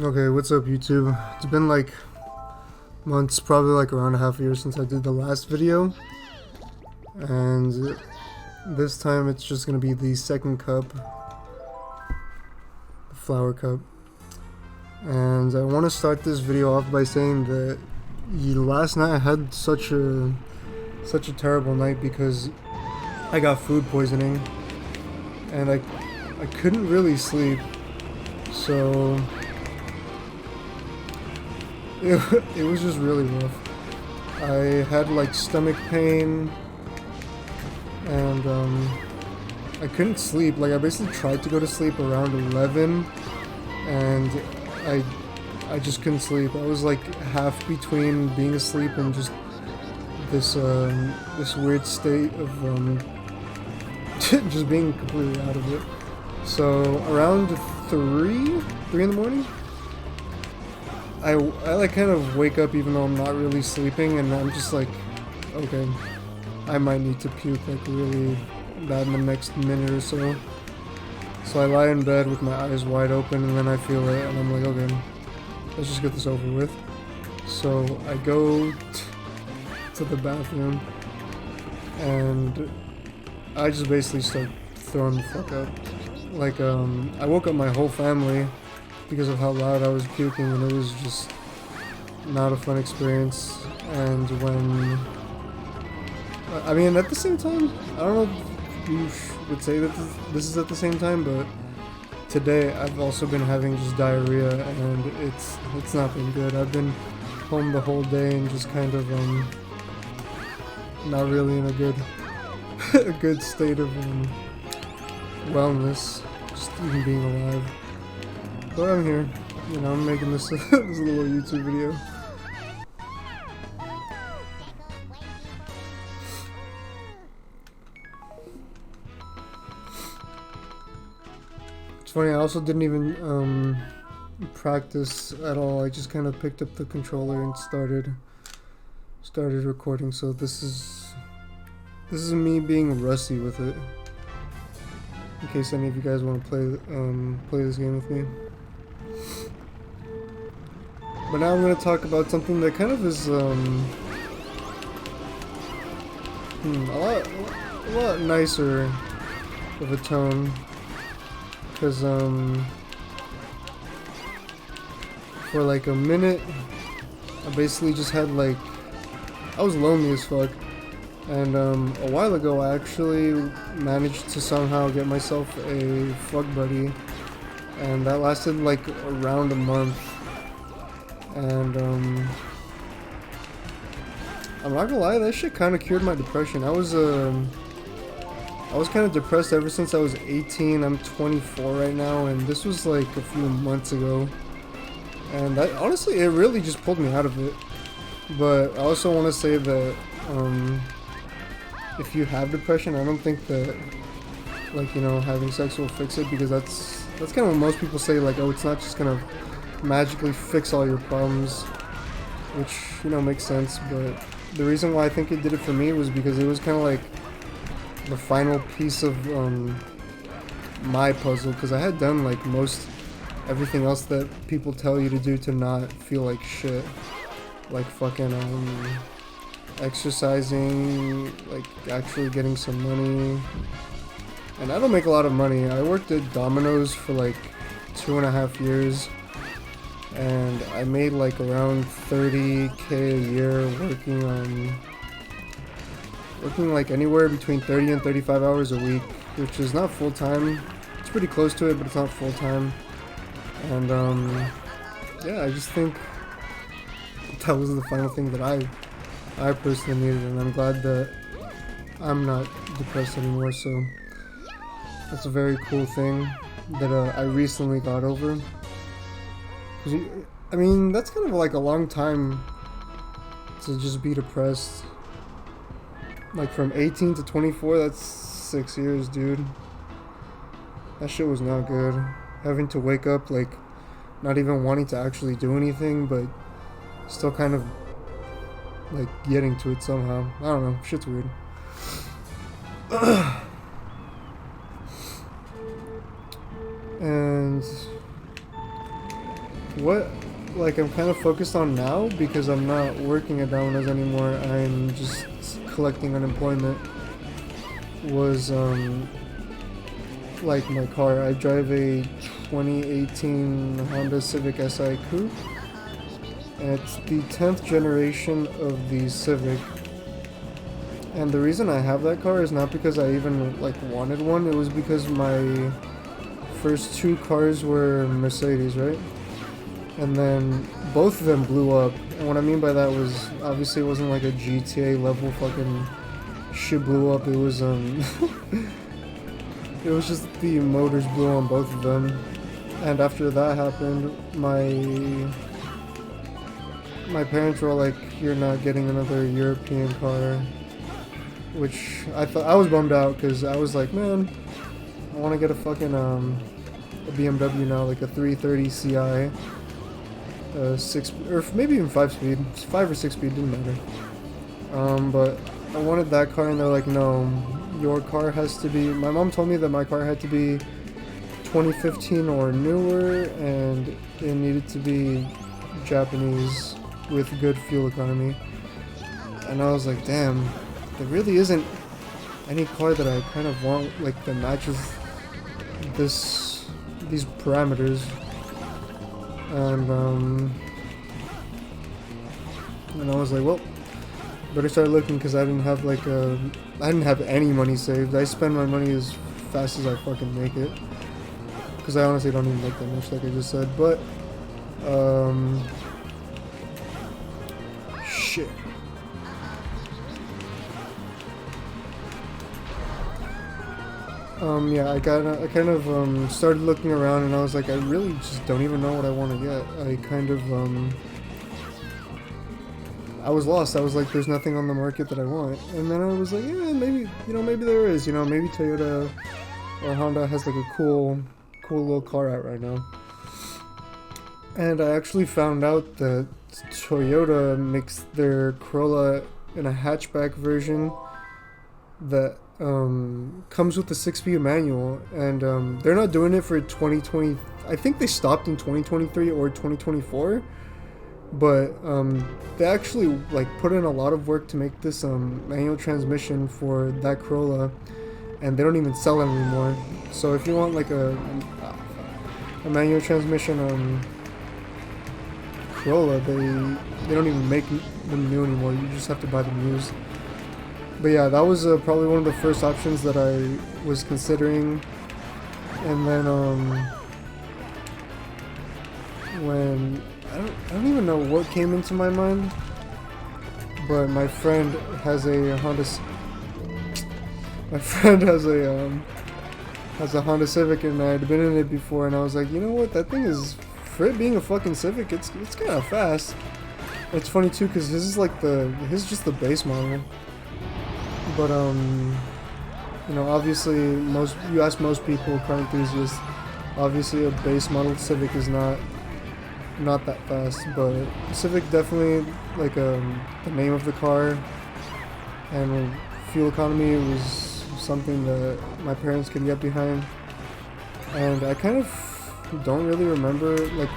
Okay, what's up YouTube? It's been like months, probably like around a half a year since I did the last video. And this time it's just gonna be the second cup, the flower cup. And I want to start this video off by saying that last night I had such a terrible night because I got food poisoning and I couldn't really sleep. So it was just really rough. I had like stomach pain and I couldn't sleep. Like I basically tried to go to sleep around 11 and I just couldn't sleep. I was like half between being asleep and just this this weird state of just being completely out of it. So around 3 in the morning, I like kind of wake up even though I'm not really sleeping, and I'm just like, okay, I might need to puke like really bad in the next minute or so. So I lie in bed with my eyes wide open, and then I feel it, and I'm like, okay, let's just get this over with. So I go to the bathroom, and I just basically start throwing the fuck up. Like, I woke up my whole family because of how loud I was puking, and it was just not a fun experience. And when, I mean, at the same time, I don't know if you would say that this is at the same time, but today I've also been having just diarrhea, and it's not been good. I've been home the whole day and just kind of not really in a good a good state of wellness, just even being alive. But I'm here, you know, I'm making this this little YouTube video. It's funny, I also didn't even practice at all. I just kind of picked up the controller and started recording. So this is me being rusty with it. In case any of you guys want to play this game with me. But now I'm going to talk about something that kind of is a lot nicer of a tone, because for like a minute I basically just had like, I was lonely as fuck, and a while ago I actually managed to somehow get myself a fuck buddy, and that lasted like around a month. And I'm not gonna lie, that shit kind of cured my depression. I was kind of depressed ever since I was 18. I'm 24 right now, and this was like a few months ago. And honestly, it really just pulled me out of it. But I also want to say that if you have depression, I don't think that, like, you know, having sex will fix it, because that's kind of what most people say, like, oh, it's not just gonna magically fix all your problems, which, you know, makes sense. But the reason why I think it did it for me was because it was kind of like the final piece of my puzzle, because I had done like most everything else that people tell you to do to not feel like shit, like fucking exercising, like actually getting some money. And I don't make a lot of money. I worked at Domino's for like 2.5 years, and I made like around 30K a year working like anywhere between 30 and 35 hours a week, which is not full time. It's pretty close to it, but it's not full time. And yeah, I just think that was the final thing that I personally needed, and I'm glad that I'm not depressed anymore. So that's a very cool thing that I recently got over. I mean, that's kind of like a long time to just be depressed. Like from 18 to 24, that's 6 years, dude. That shit was not good. Having to wake up, like, not even wanting to actually do anything, but still kind of, like, getting to it somehow. I don't know, shit's weird. And what like I'm kind of focused on now, because I'm not working at Domino's anymore, I'm just collecting unemployment, was like my car. I drive a 2018 Honda Civic Si Coupe, and it's the 10th generation of the Civic. And the reason I have that car is not because I even like wanted one, it was because my first two cars were Mercedes, right? And then both of them blew up. And what I mean by that was, obviously it wasn't like a GTA level fucking shit blew up, it was it was just the motors blew on both of them. And after that happened, my parents were like, you're not getting another European car. Which I thought, I was bummed out, because I was like, man, I want to get a fucking a BMW now, like a 330 Ci, 6 or maybe even 5-speed, 5 or 6-speed, didn't matter. But I wanted that car, and they're like, no, your car has to be. My mom told me that my car had to be 2015 or newer, and it needed to be Japanese with good fuel economy. And I was like, damn. There really isn't any car that I kind of want, like, that matches these parameters. And I was like, well, better start looking, because I didn't have I didn't have any money saved. I spend my money as fast as I fucking make it, because I honestly don't even make that much, like I just said. But shit. Yeah, I kind of started looking around, and I was like, I really just don't even know what I want to get. I kind of I was lost. I was like, there's nothing on the market that I want. And then I was like, yeah, maybe, maybe there is. Maybe Toyota or Honda has like a cool little car out right now. And I actually found out that Toyota makes their Corolla in a hatchback version that comes with the 6-speed manual, and they're not doing it for 2020. I think they stopped in 2023 or 2024, but they actually like put in a lot of work to make this manual transmission for that Corolla, and they don't even sell them anymore. So if you want like a manual transmission Corolla, they don't even make them new anymore. You just have to buy them used. But yeah, that was probably one of the first options that I was considering. And then when I don't even know what came into my mind, but my friend has a Honda. My friend has a Honda Civic, and I had been in it before, and I was like, you know what, that thing is, for it being a fucking Civic, it's kind of fast. It's funny too, because his is like his is just the base model. But obviously you ask most people, car enthusiasts, obviously a base model Civic is not that fast, but Civic definitely, like the name of the car and fuel economy was something that my parents could get behind. And I kind of don't really remember like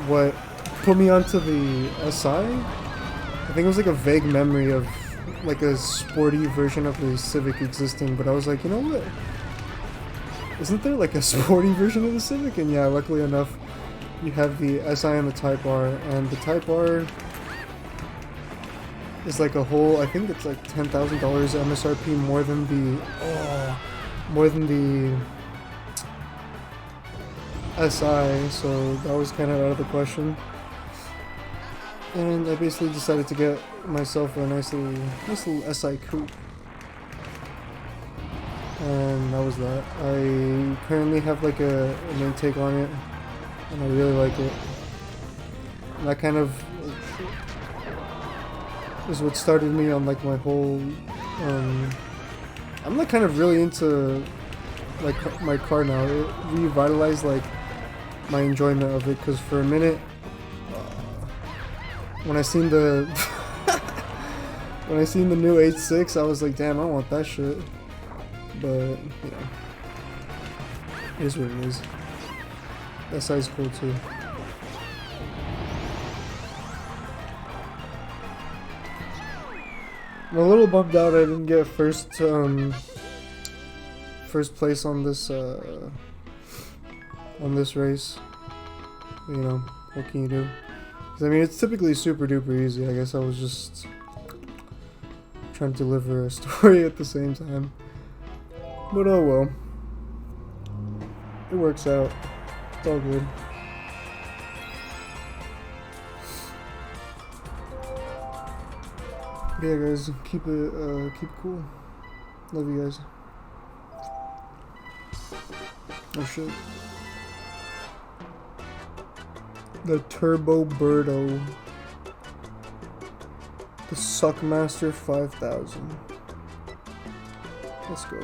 what put me onto the SI. I think it was like a vague memory of like a sporty version of the Civic existing, but I was like, you know what? Isn't there like a sporty version of the Civic? And yeah, luckily enough, you have the SI and the Type R, and the Type R is like a whole, I think it's like $10,000 MSRP more than the SI, so that was kind of out of the question. And I basically decided to get myself a nice little SI coupe. And that was that. I currently have like an intake on it, and I really like it. And that kind of is what started me on like my whole I'm like kind of really into like my car now. It revitalized like my enjoyment of it, because for a minute when I seen the new 8.6, I was like, damn, I want that shit. But it is what it is. SI's cool too. I'm a little bummed out I didn't get first place on this race. You know, what can you do? 'Cause I mean, it's typically super duper easy. I guess I was just trying to deliver a story at the same time. But oh well. It works out. It's all good. Yeah, guys, keep it cool. Love you guys. Oh shit. The Turbo Birdo. The Suckmaster 5000. Let's go.